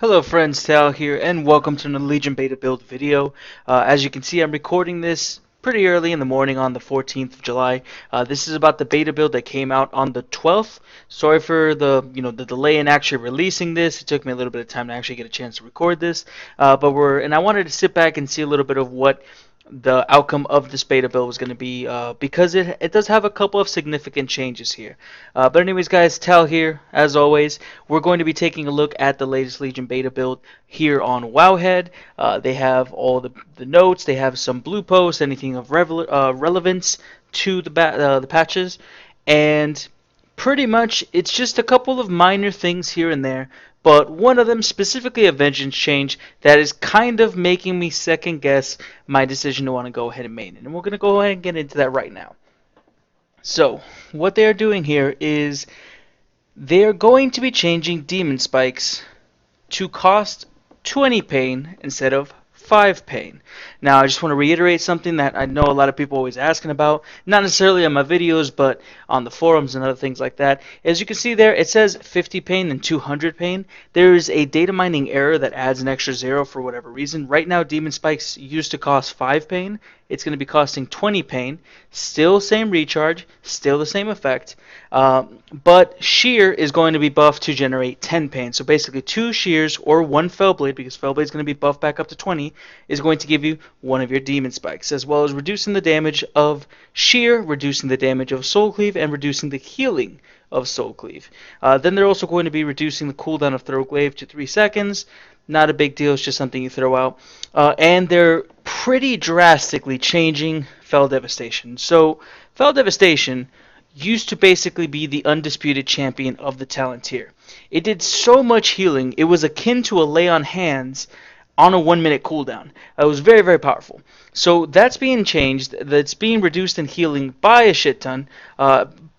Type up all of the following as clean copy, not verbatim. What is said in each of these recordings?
Hello friends, Tal here, and welcome to another Legion Beta build video. As you can see, I'm recording this pretty early in the morning on the 14th of July. This is about the beta build that came out on the 12th. Sorry for the delay in actually releasing this. It took me a little bit of time to actually get a chance to record this. And I wanted to sit back and see a little bit of what the outcome of this beta build was going to be because it does have a couple of significant changes here. But anyways, guys, Tal here, as always. We're going to be taking a look at the latest Legion beta build here on Wowhead. They have all the notes, they have some blue posts, anything of relevance to the patches, and pretty much it's just a couple of minor things here and there, but one of them, specifically a vengeance change, that is kind of making me second guess my decision to want to go ahead and main it. And we're going to go ahead and get into that right now. So, what they are doing here is they are going to be changing demon spikes to cost 20 pain instead of 5 pain. Now, I just want to reiterate something that I know a lot of people are always asking about, not necessarily on my videos, but on the forums and other things like that. As you can see there, it says 50 pain and 200 pain. There is a data mining error that adds an extra 0 for whatever reason. Right now, demon spikes used to cost 5 pain. It's going to be costing 20 pain. Still same recharge, still the same effect, but shear is going to be buffed to generate 10 pain. So basically 2 shears or 1 fellblade, because fellblade is going to be buffed back up to 20, is going to give you one of your demon spikes, as well as reducing the damage of shear, reducing the damage of soul cleave, and reducing the healing of soul cleave. Then they're also going to be reducing the cooldown of throw glaive to 3 seconds. Not a big deal, it's just something you throw out. And they're pretty drastically changing Fell Devastation. So, Fell Devastation used to basically be the undisputed champion of the talent tier. It did so much healing, it was akin to a lay on hands on a 1-minute cooldown. It was very, very powerful. So that's being changed. That's being reduced in healing by a shit ton.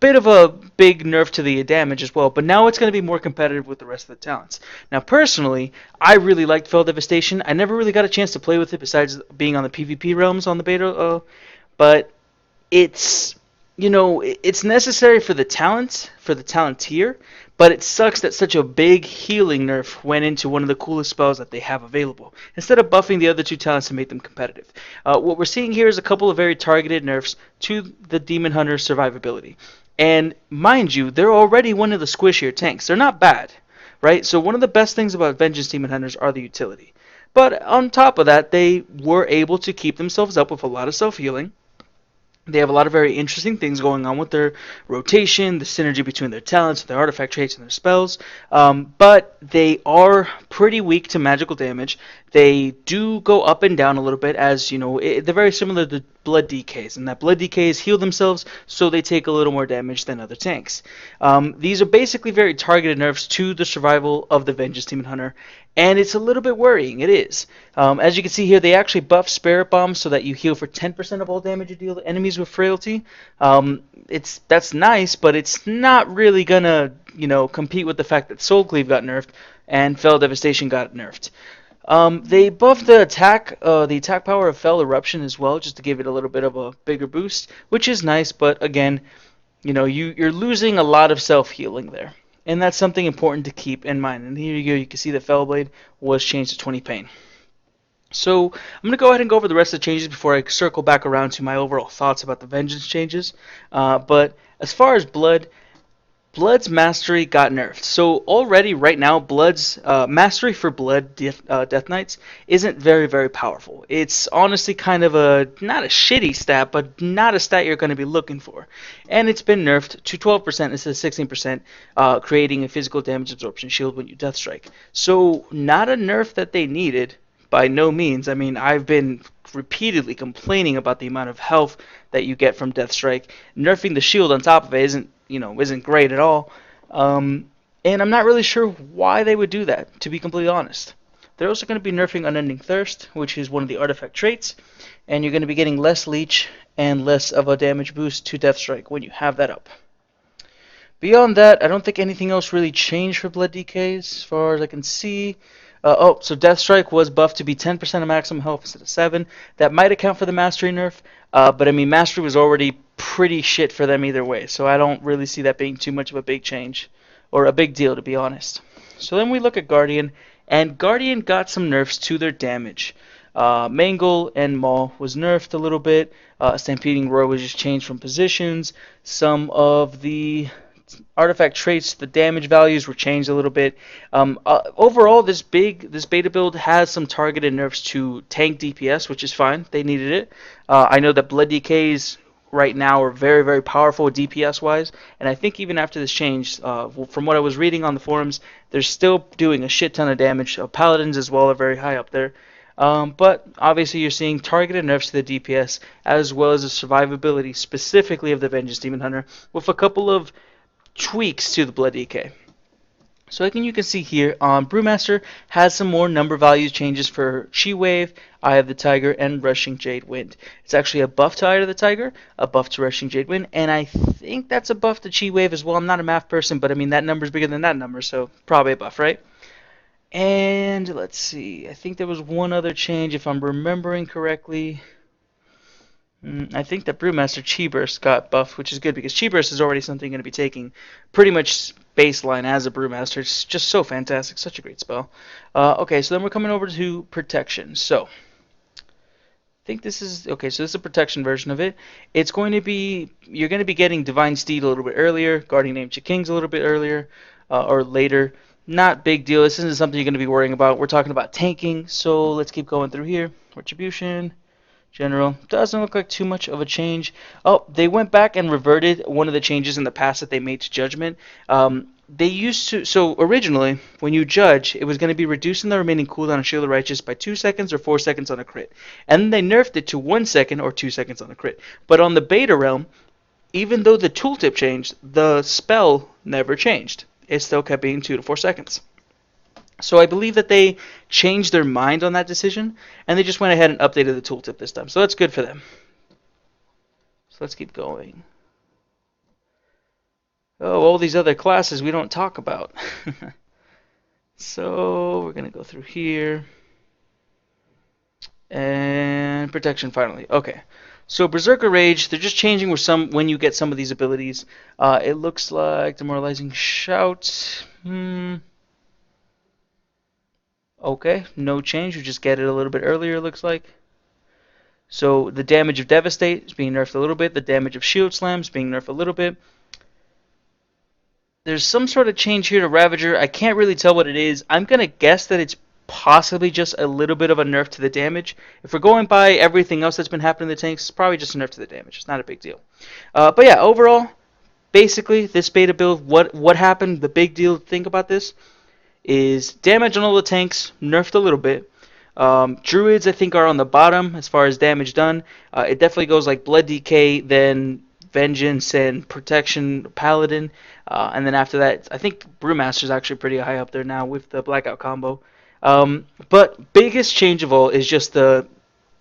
Bit of a big nerf to the damage as well, but now it's going to be more competitive with the rest of the talents. Now, personally, I really liked Fell Devastation. I never really got a chance to play with it besides being on the PvP realms on the beta, but it's it's necessary for the talent tier, but it sucks that such a big healing nerf went into one of the coolest spells that they have available, instead of buffing the other two talents to make them competitive. What we're seeing here is a couple of very targeted nerfs to the Demon Hunter survivability. And mind you, they're already one of the squishier tanks. They're not bad, right? So one of the best things about Vengeance Demon Hunters are the utility. But on top of that, they were able to keep themselves up with a lot of self-healing. They have a lot of very interesting things going on with their rotation, the synergy between their talents, their artifact traits, and their spells. But they are pretty weak to magical damage. They do go up and down a little bit, as they're very similar to blood DKs, and that blood DKs heal themselves, so they take a little more damage than other tanks. These are basically very targeted nerfs to the survival of the Vengeance Demon Hunter, and it's a little bit worrying. It is. As you can see here, they actually buff Spirit Bomb so that you heal for 10% of all damage you deal to enemies with frailty. That's nice, but it's not really gonna compete with the fact that Soul Cleave got nerfed and Fell Devastation got nerfed. They buffed the attack power of Fell Eruption as well, just to give it a little bit of a bigger boost, which is nice. But again, you're losing a lot of self healing there. And that's something important to keep in mind. And here you go, you can see that Fell Blade was changed to 20 pain. So I'm going to go ahead and go over the rest of the changes before I circle back around to my overall thoughts about the Vengeance changes. But as far as Blood's mastery got nerfed. So already right now, Blood's mastery for Blood Death Knights isn't very, very powerful. It's honestly kind of not a shitty stat, but not a stat you're going to be looking for. And it's been nerfed to 12% instead of 16%, creating a physical damage absorption shield when you Death Strike. So not a nerf that they needed. By no means. I mean, I've been repeatedly complaining about the amount of health that you get from Death Strike. Nerfing the shield on top of it isn't great at all. And I'm not really sure why they would do that, to be completely honest. They're also going to be nerfing Unending Thirst, which is one of the artifact traits, and you're going to be getting less leech and less of a damage boost to Death Strike when you have that up. Beyond that, I don't think anything else really changed for Blood DK as far as I can see. So Death Strike was buffed to be 10% of maximum health instead of 7. That might account for the Mastery nerf, but I mean, Mastery was already pretty shit for them either way, so I don't really see that being too much of a big change, or a big deal, to be honest. So then we look at Guardian, and Guardian got some nerfs to their damage. Mangle and Maul was nerfed a little bit. Stampeding Roar was just changed from positions. Some of the artifact traits, the damage values were changed a little bit. Overall, this beta build has some targeted nerfs to tank DPS, which is fine. They needed it. I know that Blood DKs right now are very, very powerful DPS-wise, and I think even after this change, from what I was reading on the forums, they're still doing a shit ton of damage. Paladins as well are very high up there. But obviously you're seeing targeted nerfs to the DPS as well as the survivability specifically of the Vengeance Demon Hunter with a couple of tweaks to the Blood DK. So you can see here, Brewmaster has some more number value changes for Chi Wave, Eye of the Tiger, and Rushing Jade Wind. It's actually a buff to Eye of the Tiger, a buff to Rushing Jade Wind, and I think that's a buff to Chi Wave as well. I'm not a math person, but I mean that number's bigger than that number, so probably a buff, right? And let's see, I think there was one other change if I'm remembering correctly. I think that Brewmaster Chi Burst got buffed, which is good because Chi Burst is already something you're going to be taking pretty much baseline as a Brewmaster. It's just so fantastic, such a great spell. Okay, so then we're coming over to Protection. So, I think this is, okay, so this is a Protection version of it. It's going to be, you're going to be getting Divine Steed a little bit earlier, Guardian Ancient Kings a little bit earlier, or later. Not big deal, this isn't something you're going to be worrying about. We're talking about tanking, so let's keep going through here. Retribution. General, doesn't look like too much of a change. Oh, they went back and reverted one of the changes in the past that they made to Judgment. They used to, so originally, when you judge, it was going to be reducing the remaining cooldown of Shield of Righteous by 2 seconds or 4 seconds on a crit. And then they nerfed it to 1 second or 2 seconds on a crit. But on the beta realm, even though the tooltip changed, the spell never changed. It still kept being 2 to 4 seconds. So I believe that they changed their mind on that decision, and they just went ahead and updated the tooltip this time. So that's good for them. So let's keep going. Oh, all these other classes we don't talk about. So we're going to go through here. And Protection finally. Okay. So Berserker Rage, they're just changing when you get some of these abilities. It looks like Demoralizing Shout. Okay, no change. You just get it a little bit earlier, it looks like. So the damage of Devastate is being nerfed a little bit. The damage of Shield Slam is being nerfed a little bit. There's some sort of change here to Ravager. I can't really tell what it is. I'm going to guess that it's possibly just a little bit of a nerf to the damage. If we're going by everything else that's been happening in the tanks, it's probably just a nerf to the damage. It's not a big deal. But yeah, overall, basically, this beta build, what happened, the big deal to think about this is damage on all the tanks, nerfed a little bit. Druids, I think, are on the bottom as far as damage done. It definitely goes like Blood DK, then Vengeance and Protection Paladin. And then after that, I think Brewmaster is actually pretty high up there now with the Blackout combo. But biggest change of all is just the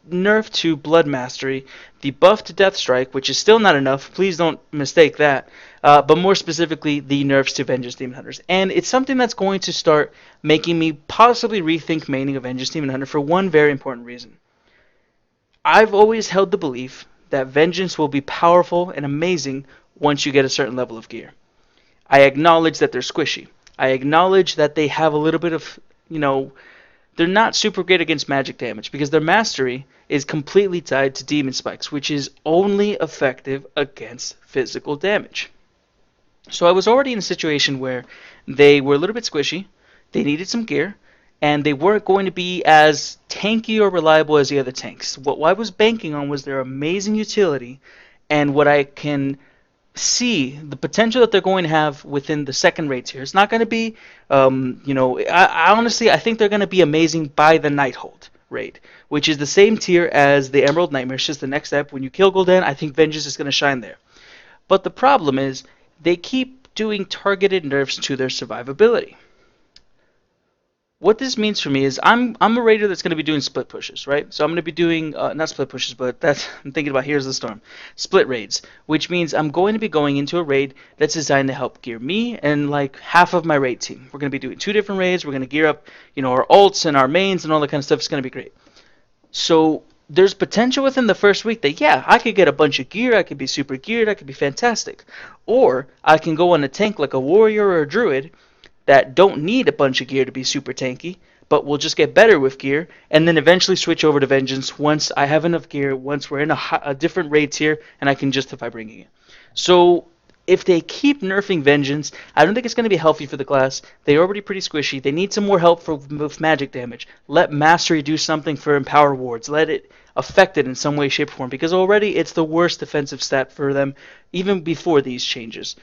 nerf to Blood Mastery, the buff to Death Strike, which is still not enough, please don't mistake that, but more specifically the nerfs to Vengeance Demon Hunters. And it's something that's going to start making me possibly rethink maining a Vengeance Demon Hunter for one very important reason. I've always held the belief that Vengeance will be powerful and amazing once you get a certain level of gear. I acknowledge that they're squishy. I acknowledge that they have a little bit of, they're not super great against magic damage because their mastery is completely tied to demon spikes, which is only effective against physical damage. So I was already in a situation where they were a little bit squishy, they needed some gear, and they weren't going to be as tanky or reliable as the other tanks. What I was banking on was their amazing utility and what I can see the potential that they're going to have within the second raid tier. It's not going to be, I honestly, I think they're going to be amazing by the Nighthold raid, which is the same tier as the Emerald Nightmare. It's just the next step. When you kill Gul'dan, I think Vengeance is going to shine there. But the problem is, they keep doing targeted nerfs to their survivability. What this means for me is I'm a raider that's going to be doing split pushes, right? So I'm going to be doing, not split pushes, but that's, I'm thinking about Here's the Storm. Split raids, which means I'm going to be going into a raid that's designed to help gear me and like half of my raid team. We're going to be doing 2 different raids. We're going to gear up, our ults and our mains and all that kind of stuff. It's going to be great. So there's potential within the first week that, yeah, I could get a bunch of gear. I could be super geared. I could be fantastic. Or I can go on a tank like a warrior or a druid that don't need a bunch of gear to be super tanky, but we'll just get better with gear, and then eventually switch over to Vengeance once I have enough gear, once we're in a different raid tier, and I can justify bringing it. So if they keep nerfing Vengeance, I don't think it's going to be healthy for the class. They're already pretty squishy. They need some more help with magic damage. Let Mastery do something for Empower Wards. Let it affect it in some way, shape, or form, because already it's the worst defensive stat for them, even before these changes.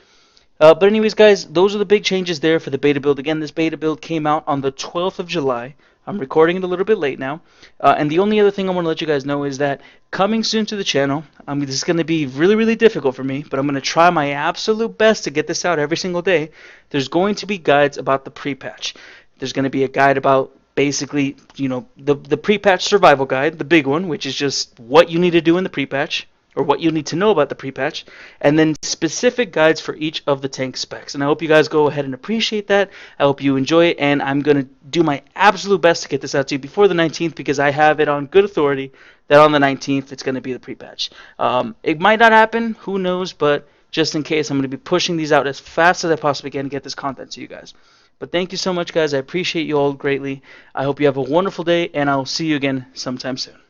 But anyways, guys, those are the big changes there for the beta build. Again, this beta build came out on the 12th of July. I'm recording it a little bit late now. And the only other thing I want to let you guys know is that coming soon to the channel, this is going to be really, really difficult for me, but I'm going to try my absolute best to get this out every single day. There's going to be guides about the pre-patch. There's going to be a guide about basically, the pre-patch survival guide, the big one, which is just what you need to do in the pre-patch, or what you need to know about the pre-patch, and then specific guides for each of the tank specs. And I hope you guys go ahead and appreciate that. I hope you enjoy it, and I'm going to do my absolute best to get this out to you before the 19th, because I have it on good authority that on the 19th it's going to be the pre-patch. It might not happen, who knows, but just in case, I'm going to be pushing these out as fast as I possibly can to get this content to you guys. But thank you so much, guys. I appreciate you all greatly. I hope you have a wonderful day, and I'll see you again sometime soon.